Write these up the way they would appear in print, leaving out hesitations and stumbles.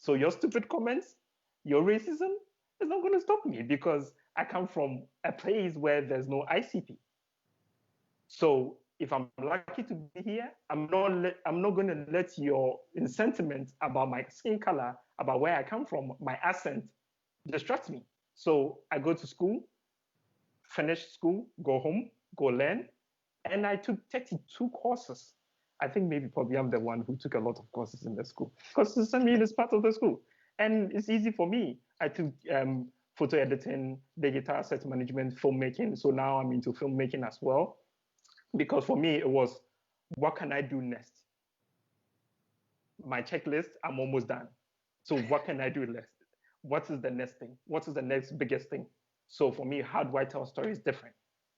So your stupid comments, your racism is not going to stop me because I come from a place where there's no ICP. So if I'm lucky to be here, I'm not going to let your sentiment about my skin color, about where I come from, my accent, distract me. So I go to school, finish school, go home, go learn, and I took 32 courses. I think maybe probably I'm the one who took a lot of courses in the school because I mean it's part of the school, and it's easy for me. I took photo editing, digital asset management, filmmaking. So now I'm into filmmaking as well because for me it was what can I do next? My checklist, I'm almost done. So what can I do next? What is the next thing? What is the next biggest thing? So for me, how do I tell stories different?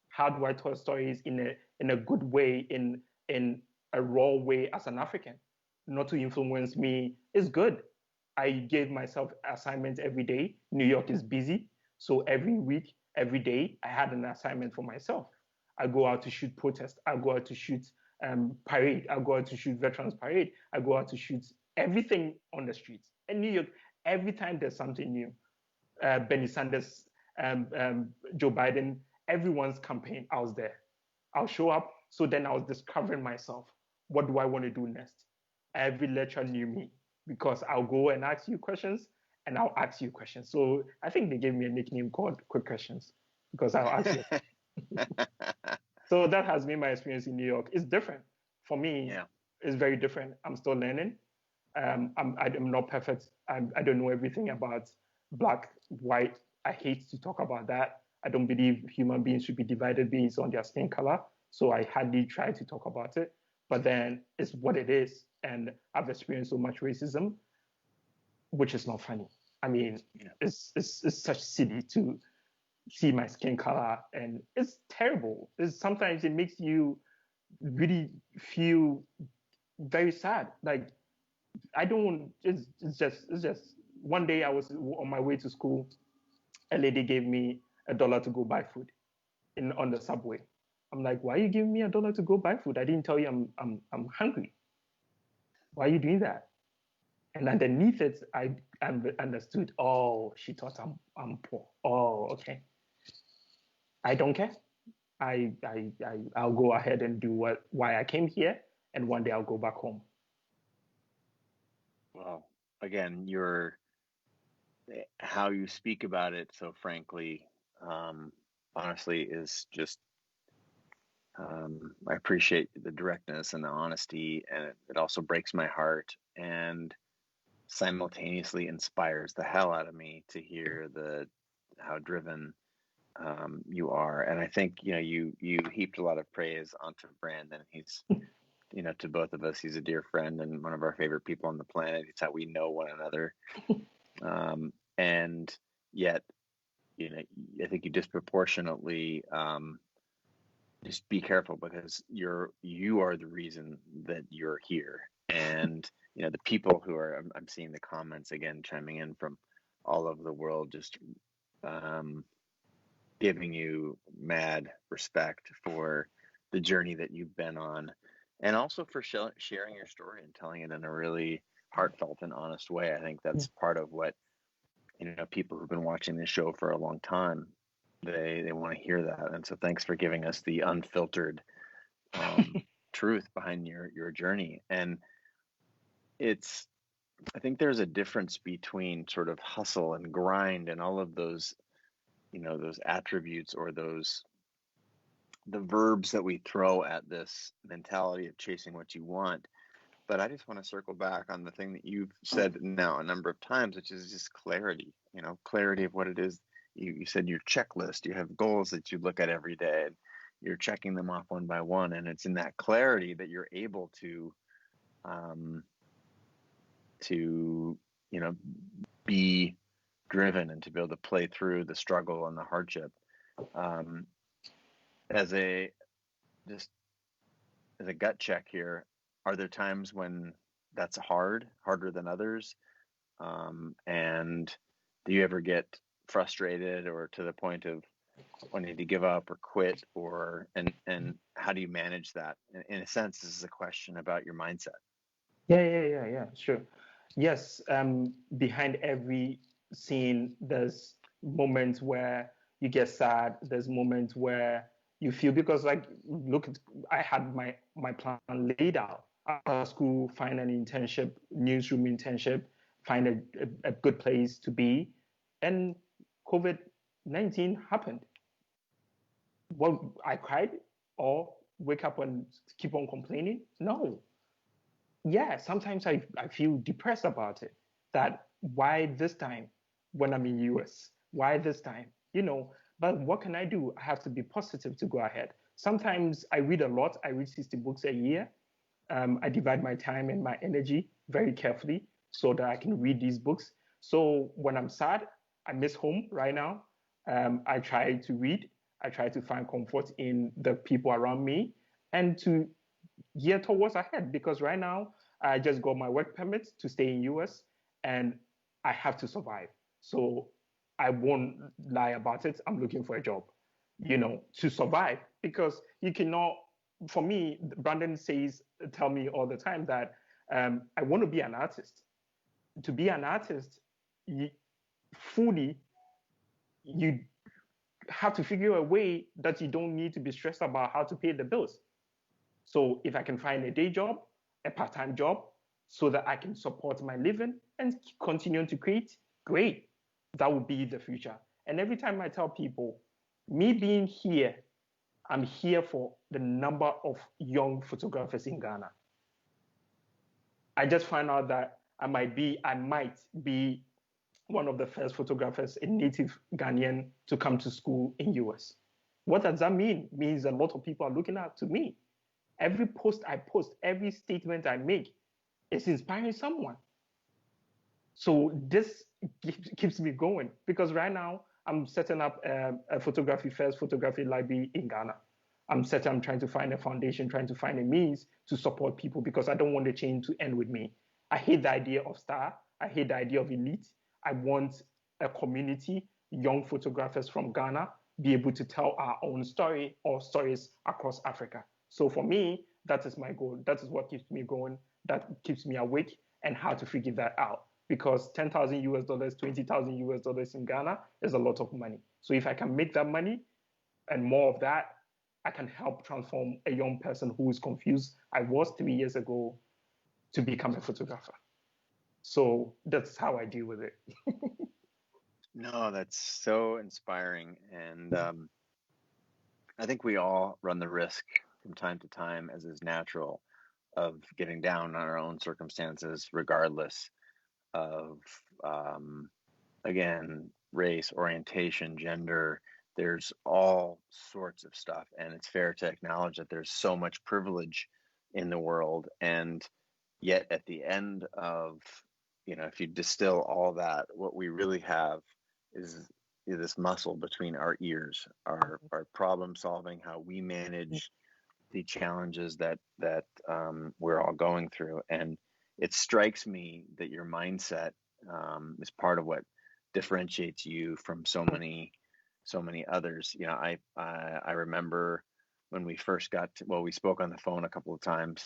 How do I tell stories in a good way, in a raw way as an African, not to influence me? It's good. I gave myself assignments every day. New York is busy, so every week, every day, I had an assignment for myself. I go out to shoot protest. I go out to shoot parade. I go out to shoot veterans parade. I go out to shoot everything on the streets. In New York, every time there's something new, Bernie Sanders, Joe Biden, everyone's campaign, I was there. I'll show up. So then I was discovering myself. What do I want to do next? Every lecture knew me because I'll go and ask you questions and I'll ask you questions. So I think they gave me a nickname called Quick Questions because I'll ask you. So that has been my experience in New York. It's different. For me, Yeah. it's very different. I'm still learning. I'm not perfect. I don't know everything about black, white. I hate to talk about that. I don't believe human beings should be divided based on their skin color. So I hardly try to talk about it. But then it's what it is. And I've experienced so much racism, which is not funny. I mean, Yeah. it's such silly to see my skin color, and it's terrible. Sometimes it makes you really feel very sad. Like I don't. It's just one day I was on my way to school. A lady gave me $1 to go buy food on the subway. I'm like, why are you giving me $1 to go buy food? I didn't tell you I'm hungry. Why are you doing that? And underneath it, I understood. Oh, she thought I'm poor. Oh, okay. I don't care. I'll go ahead and do why I came here, and one day I'll go back home. Well, again, how you speak about it so frankly, honestly, is just I appreciate the directness and the honesty, and it also breaks my heart and simultaneously inspires the hell out of me to hear how driven you are. And I think you heaped a lot of praise onto Brandon. He's to both of us, he's a dear friend and one of our favorite people on the planet. It's how we know one another. And yet, I think you disproportionately just be careful because you are the reason that you're here. And the people who are, I'm seeing the comments again chiming in from all over the world, just giving you mad respect for the journey that you've been on, and also for sharing your story and telling it in a really heartfelt and honest way. I think that's part of what people who've been watching this show for a long time, they want to hear that. And so thanks for giving us the unfiltered truth behind your journey. And I think there's a difference between sort of hustle and grind and all of those those attributes, or the verbs that we throw at this mentality of chasing what you want. But I just want to circle back on the thing that you've said now a number of times, which is just clarity, clarity of what it is. You said your checklist, you have goals that you look at every day, and you're checking them off one by one. And it's in that clarity that you're able to be driven and to be able to play through the struggle and the hardship. As a gut check here, are there times when that's harder than others? And do you ever get frustrated or to the point of wanting to give up or quit, and how do you manage that? In a sense, this is a question about your mindset. Yeah, sure. Yes, behind every scene, there's moments where you get sad. There's moments where you feel because, like, look, I had my plan laid out after school, find an internship, newsroom internship, find a good place to be, and COVID-19 happened. Well, I cried or wake up and keep on complaining? No, yeah, sometimes I feel depressed about it. That why this time when I'm in US? Why this time? But what can I do? I have to be positive to go ahead. Sometimes I read a lot. I read 60 books a year. I divide my time and my energy very carefully so that I can read these books. So when I'm sad, I miss home right now. I try to read. I try to find comfort in the people around me and to gear towards ahead because right now I just got my work permit to stay in US and I have to survive. So I won't lie about it. I'm looking for a job, to survive because you cannot. For me, Brandon tell me all the time that I want to be an artist. To be an artist, you, fully, you have to figure a way that you don't need to be stressed about how to pay the bills. So if I can find a day job, a part-time job, so that I can support my living and continue to create, great. That would be the future. And every time I tell people, me being here, I'm here for the number of young photographers in Ghana. I just found out that I might be one of the first photographers, a native Ghanaian, to come to school in US. What does that mean? It means a lot of people are looking up to me. Every post I post, every statement I make is inspiring someone. So this keeps me going because right now I'm setting up a first photography library in Ghana. I'm trying to find a foundation, trying to find a means to support people because I don't want the chain to end with me. I hate the idea of star. I hate the idea of elite. I want a community, young photographers from Ghana, be able to tell our own story or stories across Africa. So for me, that is my goal. That is what keeps me going. That keeps me awake and how to figure that out. Because 10,000 US dollars, 20,000 US dollars in Ghana is a lot of money. So if I can make that money and more of that, I can help transform a young person who is confused. I was 3 years ago to become a photographer. So that's how I deal with it. No, that's so inspiring. And I think we all run the risk from time to time, as is natural, of getting down on our own circumstances, regardless of, again, race, orientation, gender. There's all sorts of stuff. And it's fair to acknowledge that there's so much privilege in the world. And yet, at the end of, if you distill all that, what we really have is this muscle between our ears, our problem solving, how we manage the challenges that we're all going through. And it strikes me that your mindset is part of what differentiates you from so many others. I remember when we first we spoke on the phone a couple of times,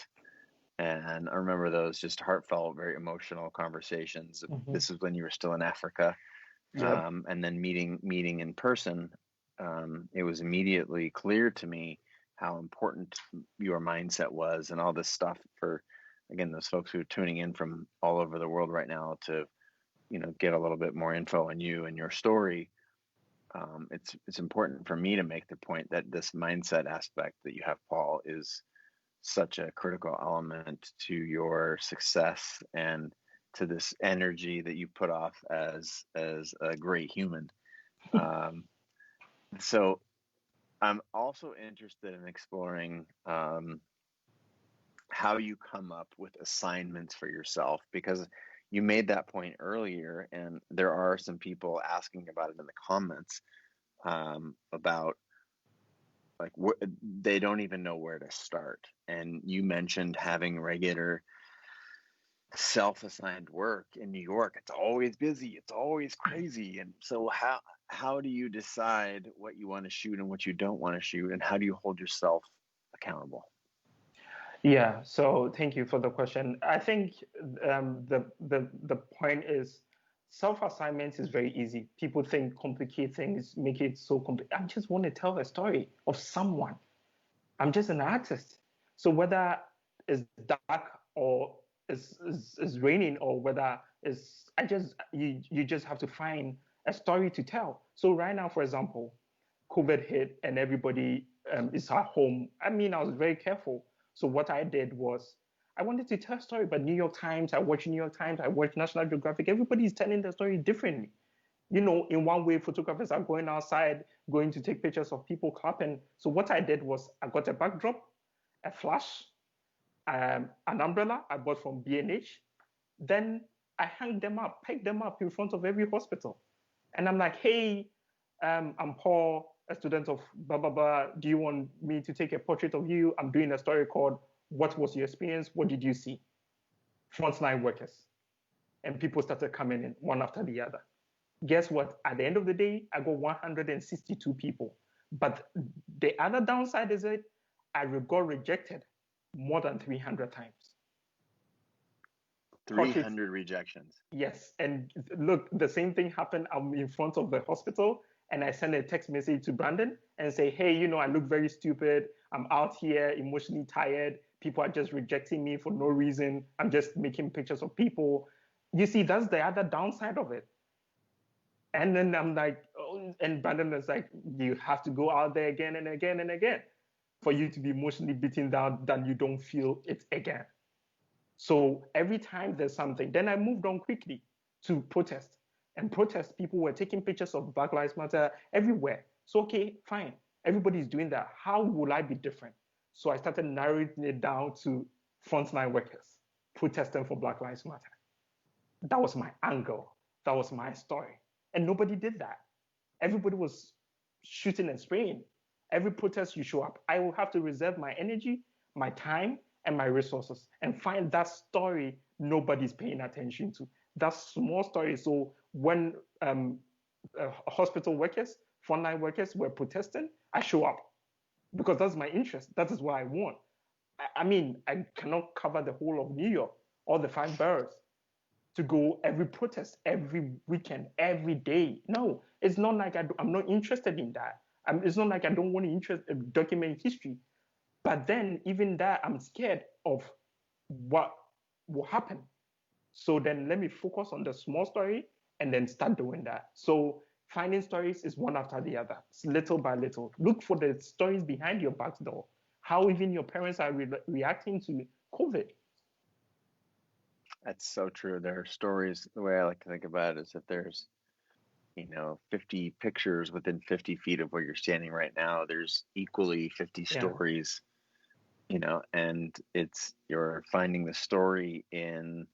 and I remember those just heartfelt, very emotional conversations. Mm-hmm. This is when you were still in Africa. Yep. And then meeting in person, it was immediately clear to me how important your mindset was, and all this stuff for, again, those folks who are tuning in from all over the world right now to, get a little bit more info on you and your story. It's important for me to make the point that this mindset aspect that you have, Paul, is such a critical element to your success and to this energy that you put off as a great human. So I'm also interested in exploring how you come up with assignments for yourself, because you made that point earlier, and there are some people asking about it in the comments, about like they don't even know where to start. And you mentioned having regular self-assigned work in New York. It's always busy, it's always crazy. And so how do you decide what you want to shoot and what you don't want to shoot, and how do you hold yourself accountable? Yeah, so thank you for the question. I think the point is self-assignment is very easy. People think complicate things, make it so complicated. I just want to tell a story of someone. I'm just an artist. So whether it's dark or it's raining or whether it's you just have to find a story to tell. So right now, for example, COVID hit and everybody is at home. I mean, I was very careful. So what I did was I wanted to tell a story, but New York Times, I watch New York Times, I watch National Geographic. Everybody's telling the story differently. In one way, photographers are going outside, going to take pictures of people clapping. So what I did was I got a backdrop, a flash, an umbrella I bought from B&H. Then I hung them up, pegged them up in front of every hospital. And I'm like, hey, I'm Paul, a student of blah, blah, blah. Do you want me to take a portrait of you? I'm doing a story called What Was Your Experience? What Did You See? Frontline workers. And people started coming in one after the other. Guess what? At the end of the day, I got 162 people. But the other downside is that I got rejected more than 300 times. 300 rejections. Yes. And look, the same thing happened. I'm in front of the hospital and I send a text message to Brandon and say, hey, I look very stupid. I'm out here emotionally tired. People are just rejecting me for no reason. I'm just making pictures of people. You see, that's the other downside of it. And then I'm like, oh, and Brandon is like, you have to go out there again and again and again for you to be emotionally beaten down that you don't feel it again. So every time there's something, then I moved on quickly to protest. And protest, people were taking pictures of Black Lives Matter everywhere. So, okay, fine. Everybody's doing that. How will I be different? So I started narrowing it down to frontline workers protesting for Black Lives Matter. That was my angle. That was my story. And nobody did that. Everybody was shooting and spraying. Every protest you show up, I will have to reserve my energy, my time, and my resources and find that story nobody's paying attention to. That small story. So when hospital workers, frontline workers were protesting, I show up because that's my interest. That is what I want. I mean, I cannot cover the whole of New York, all the 5 boroughs to go every protest, every weekend, every day. No, it's not like I'm not interested in that. It's not like I don't want to document history. But then even that, I'm scared of what will happen. So then let me focus on the small story and then start doing that. So finding stories is one after the other. It's little by little. Look for the stories behind your back door. How even your parents are reacting to COVID. That's so true. There are stories. The way I like to think about it is if there's 50 pictures within 50 feet of where you're standing right now, there's equally 50 stories, and you're finding the story in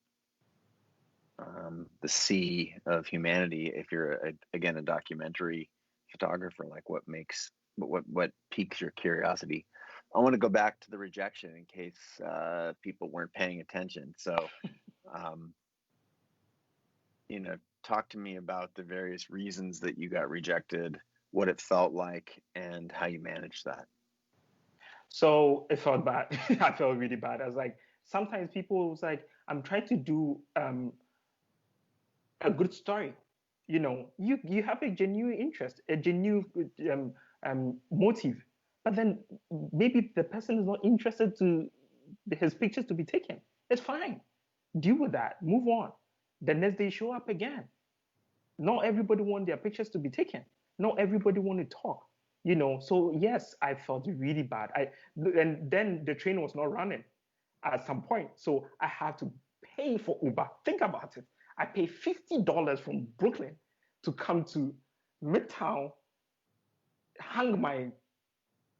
the sea of humanity. If you're again a documentary photographer, like what piques your curiosity. I want to go back to the rejection in case people weren't paying attention. So, talk to me about the various reasons that you got rejected, what it felt like, and how you managed that. So it felt bad. I felt really bad. I was like, sometimes people was like, I'm trying to do a good story. You have a genuine interest, a genuine motive, but then maybe the person is not interested to his pictures to be taken. It's fine. Deal with that. Move on. The next day, show up again. Not everybody want their pictures to be taken. Not everybody want to talk. So yes, I felt really bad. And then the train was not running at some point, so I had to pay for Uber. Think about it. I paid $50 from Brooklyn to come to Midtown, hang my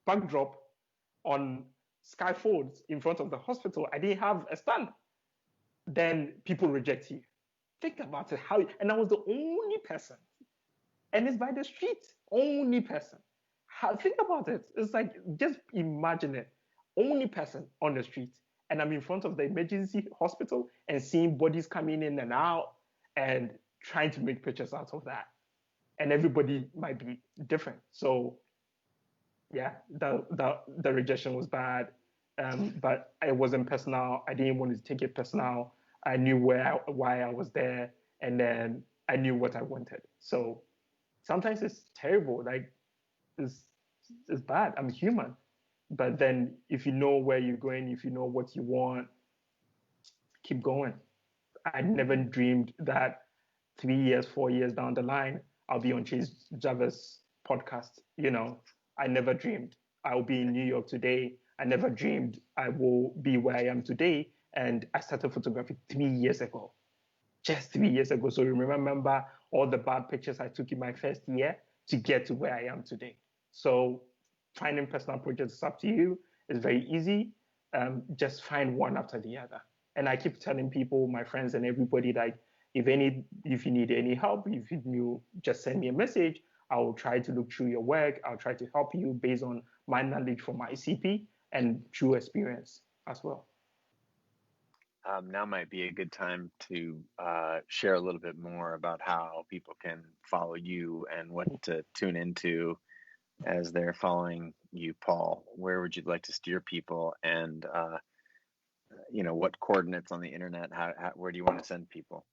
backdrop on scaffolds in front of the hospital. I didn't have a stand. Then people reject you. Think about it. And I was the only person. And it's by the street. Only person. Think about it. It's like, just imagine it. Only person on the street. And I'm in front of the emergency hospital and seeing bodies coming in and out and trying to make pictures out of that. And everybody might be different. So yeah, the rejection was bad. but it wasn't personal. I didn't want to take it personal. I knew why I was there, and then I knew what I wanted. So sometimes it's terrible. Like it's it's bad. I'm human. But then if you know where you're going, if you know what you want, keep going. I never dreamed that 3 years, 4 years down the line, I'll be on Chase Jarvis podcast. I never dreamed I'll be in New York today. I never dreamed I will be where I am today. And I started photography 3 years ago, just 3 years ago. So remember all the bad pictures I took in my first year to get to where I am today. So finding personal projects is up to you. It's very easy. Just find one after the other. And I keep telling people, my friends and everybody, like if you need any help, if you just send me a message. I will try to look through your work. I'll try to help you based on my knowledge from ICP and true experience as well. Now might be a good time to share a little bit more about how people can follow you and what to tune into as they're following you, Paul. Where would you like to steer people, and what coordinates on the internet? Where do you want to send people?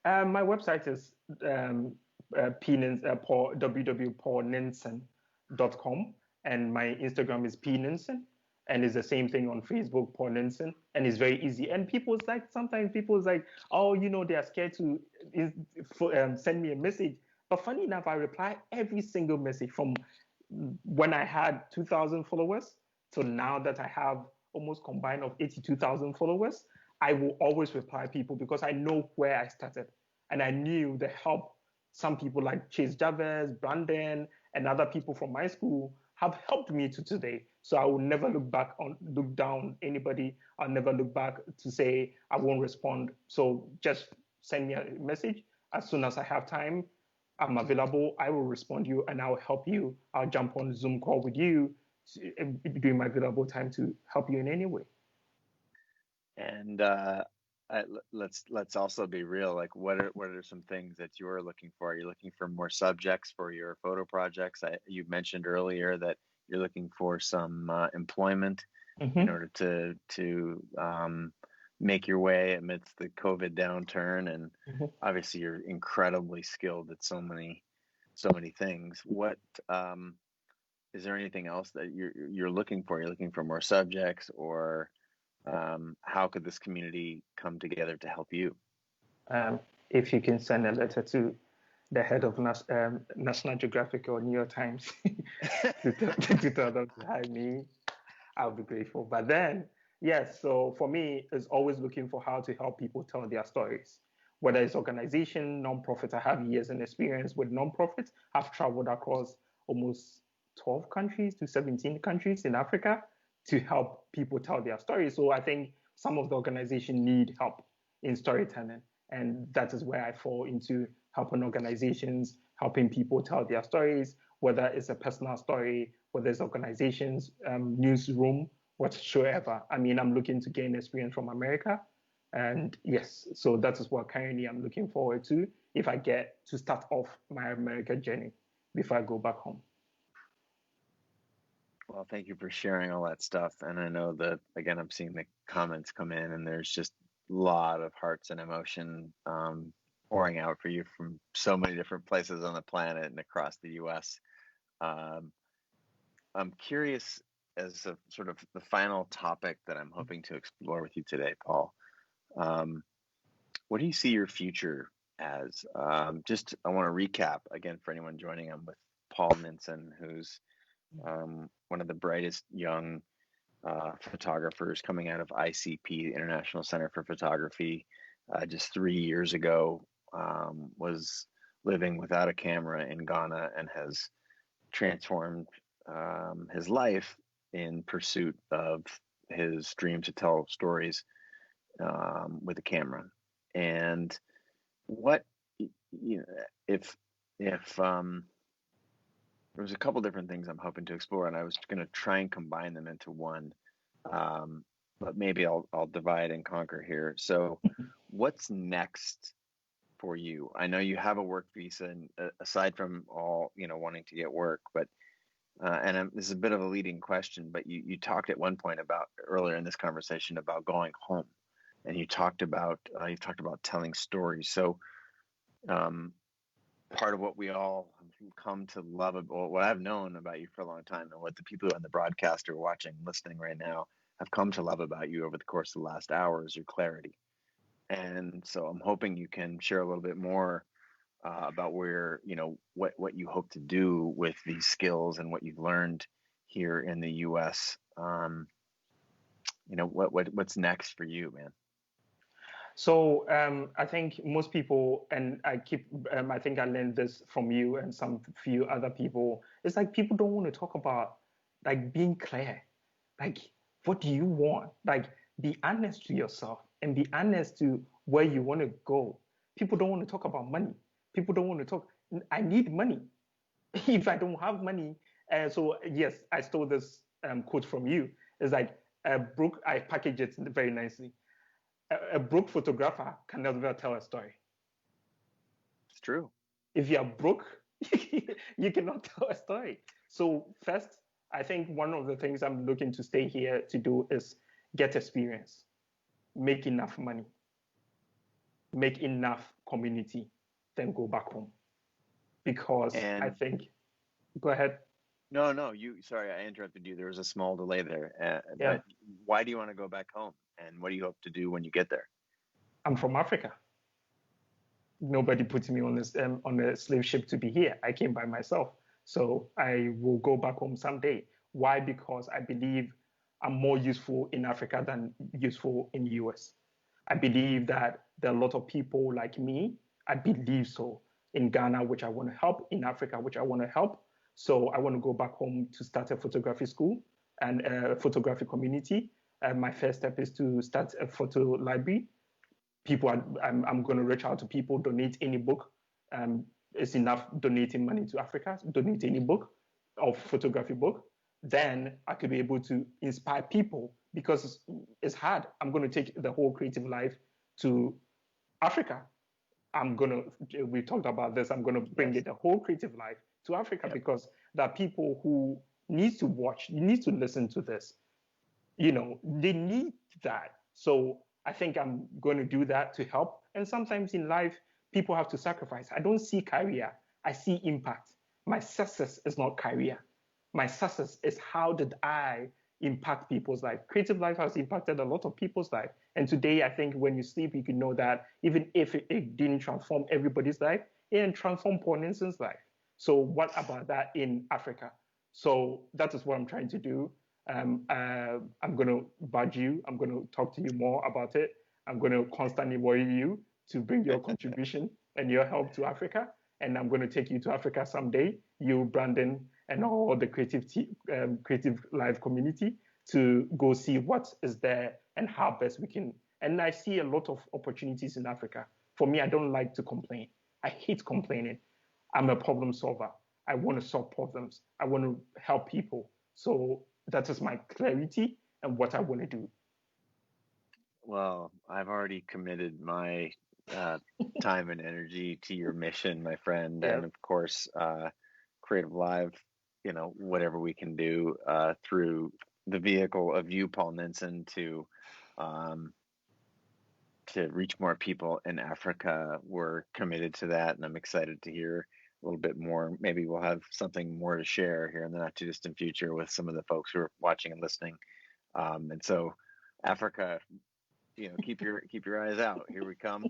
My website is www.paulninson.com, and my Instagram is pninson, and it's the same thing on Facebook, Paul Ninson, and it's very easy. And sometimes people's like, oh, they are scared to send me a message. But funny enough, I reply every single message from when I had 2,000 followers to now that I have almost combined of 82,000 followers. I will always reply people because I know where I started, and I knew the help some people like Chase Jarvis, Brandon, and other people from my school have helped me to today. So I will never look down anybody. I'll never look back to say I won't respond. So just send me a message as soon as I have time. I'm available. I will respond to you and I'll help you. I'll jump on Zoom call with you during my available time to help you in any way. And let's also be real. Like, what are some things that you're looking for? Are you looking for more subjects for your photo projects? You mentioned earlier that you're looking for some employment in order to make your way amidst the COVID downturn, and obviously you're incredibly skilled at so many things. What is there anything else that you're looking for? You're looking for more subjects, or how could this community come together to help you? If you can send a letter to the head of National Geographic or New York Times to tell them to hire me, I'll be grateful. But then, yes, so for me, it's always looking for how to help people tell their stories. Whether it's organization, nonprofit, I have years in experience with nonprofits. I've traveled across almost 12 countries to 17 countries in Africa to help people tell their stories. So I think some of the organizations need help in storytelling. And that is where I fall into helping organizations, helping people tell their stories, whether it's a personal story, whether it's organizations, newsroom, whatsoever. I mean, I'm looking to gain experience from America. And yes, so that is what currently I'm looking forward to if I get to start off my America journey before I go back home. Well, thank you for sharing all that stuff. And I know that, again, I'm seeing the comments come in, and there's just a lot of hearts and emotion pouring out for you from so many different places on the planet and across the U.S. I'm curious, as a sort of the final topic that I'm hoping to explore with you today, Paul, what do you see your future as? I want to recap again for anyone joining. I'm with Paul Ninson, who's one of the brightest young photographers coming out of ICP, the International Center for Photography. Just 3 years ago, was living without a camera in Ghana and has transformed his life in pursuit of his dream to tell stories with a camera. And what, if there was a couple different things I'm hoping to explore, and I was going to try and combine them into one, but maybe I'll divide and conquer here. So, what's next for you? I know you have a work visa, and aside from all wanting to get work, but and this is a bit of a leading question, but you talked at one point about earlier in this conversation about going home, and you talked about telling stories. So part of what we all come to love, or what I've known about you for a long time, and what the people on the broadcast are watching, listening right now, have come to love about you over the course of the last hour is your clarity. And so I'm hoping you can share a little bit more about where, what you hope to do with these skills and what you've learned here in the U.S. What's next for you, man? So I think most people, and I think I learned this from you and some few other people. It's like people don't want to talk about like being clear. Like, what do you want? Like, be honest to yourself and be honest to where you want to go. People don't want to talk about money. People don't want to talk. I need money. If I don't have money, so yes, I stole this quote from you. It's like broke. I package it very nicely. A broke photographer can never tell a story. It's true. If you are broke, you cannot tell a story. So first, I think one of the things I'm looking to stay here to do is get experience, make enough money, make enough community, then go back home. Because I And think, go ahead. no, sorry, I interrupted you. There was a small delay there. Yeah, But why do you want to go back home? And what do you hope to do when you get there? I'm from Africa. Nobody put me on a slave ship to be here. I came by myself. So I will go back home someday. Why? Because I believe I'm more useful in Africa than useful in the US. I believe that there are a lot of people like me. I believe so in Ghana, which I want to help, in Africa, which I want to help. So I want to go back home to start a photography school and a photography community. My first step is to start a photo library. I'm going to reach out to people, donate any book. It's enough donating money to Africa, donate any book or photography book. Then I could be able to inspire people because it's hard. I'm going to take the whole creative life to Africa. We talked about this. I'm going to bring Yes. it, the whole creative life to Africa Yep. because there are people who need to watch, need to listen to this. They need that. So I think I'm going to do that to help. And sometimes in life, people have to sacrifice. I don't see career, I see impact. My success is not career. My success is how did I impact people's life. Creative life has impacted a lot of people's life. And today, I think when you sleep, you can know that even if it didn't transform everybody's life, it didn't transform Paul Nelson's life. So what about that in Africa? So that is what I'm trying to do. I'm going to badge you. I'm going to talk to you more about it. I'm going to constantly worry you to bring your contribution and your help to Africa. And I'm going to take you to Africa someday, you, Brandon, and all the creative live community to go see what is there and how best we can. And I see a lot of opportunities in Africa. For me, I don't like to complain. I hate complaining. I'm a problem solver. I want to solve problems. I want to help people. So that is my clarity and what I want to do. Well, I've already committed my time and energy to your mission, my friend, Yeah. and of course, Creative Live. Whatever we can do through the vehicle of you, Paul Nenson, um, to reach more people in Africa. We're committed to that, and I'm excited to hear a little bit more. Maybe we'll have something more to share here in the not too distant future with some of the folks who are watching and listening. And so, Africa, keep your eyes out. Here we come.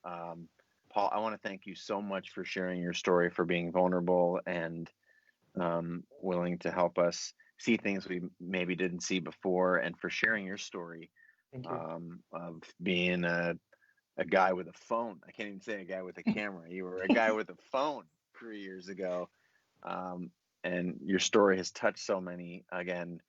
Paul, I want to thank you so much for sharing your story, for being vulnerable and willing to help us see things we maybe didn't see before, and for sharing your story Thank you. of being a guy with a phone. I can't even say a guy with a camera. You were a guy with a phone 3 years ago. And your story has touched so many, again,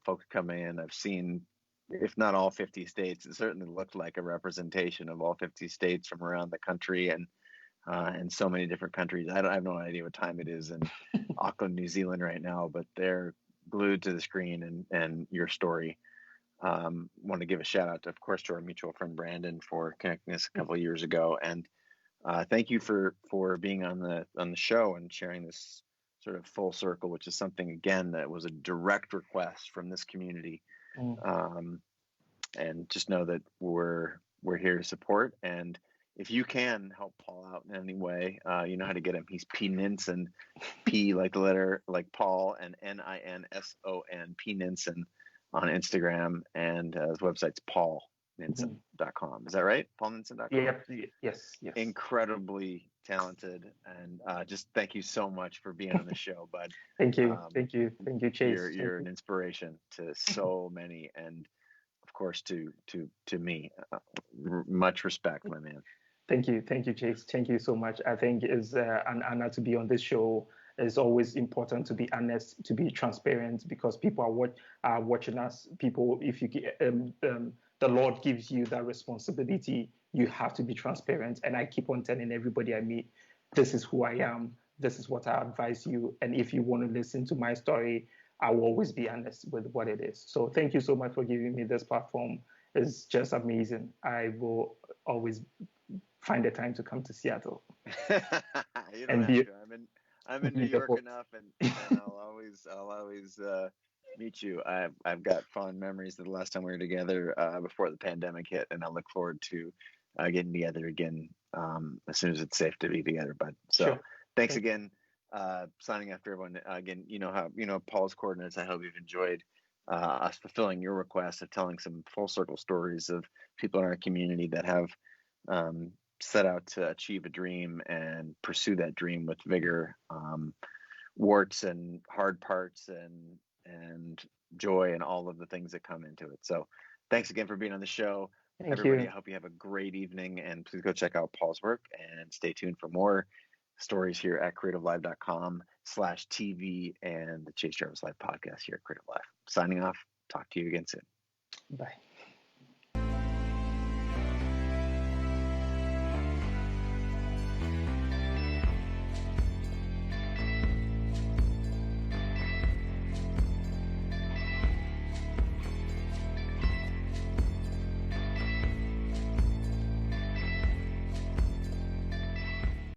folks coming in. I've seen, if not all 50 states, it certainly looked like a representation of all 50 states from around the country and so many different countries. I have no idea what time it is in Auckland, New Zealand right now, but they're glued to the screen and your story. Want to give a shout out, of course, to our mutual friend Brandon for connecting us a couple of years ago, and thank you for being on the show and sharing this sort of full circle, which is something, again, that was a direct request from this community. And just know that we're here to support. And if you can help Paul out in any way, you know how to get him. He's P. Ninson, P like the letter, like Paul, and Ninson, P. Ninson on Instagram. And his website's paulninson.com. Is that right? paulninson.com? Yep. Yes. Incredibly talented. And just thank you so much for being on the show, bud. Thank you, Chase. You're an inspiration to so many, and of course to me. Much respect, my man. Thank you, Chase. Thank you so much. I think it's an honor to be on this show. It's always important to be honest, to be transparent, because people are watching us. People, if you the Lord gives you that responsibility, you have to be transparent. And I keep on telling everybody I meet, this is who I am. This is what I advise you. And if you want to listen to my story, I will always be honest with what it is. So thank you so much for giving me this platform. It's just amazing. I will always find the time to come to Seattle. You don't have to. I'm in New York enough, and I'll always meet you. I've got fond memories of the last time we were together before the pandemic hit, and I look forward to getting together again as soon as it's safe to be together. But so thanks again. Signing after everyone again. You know Paul's coordinates. I hope you've enjoyed us fulfilling your request of telling some full circle stories of people in our community that have set out to achieve a dream and pursue that dream with vigor, warts and hard parts and joy and all of the things that come into it. So thanks again for being on the show. Everybody, I hope you have a great evening, and please go check out Paul's work and stay tuned for more stories here at creativelive.com/TV and the Chase Jarvis Live podcast here at Creative Live. Signing off. Talk to you again soon. Bye.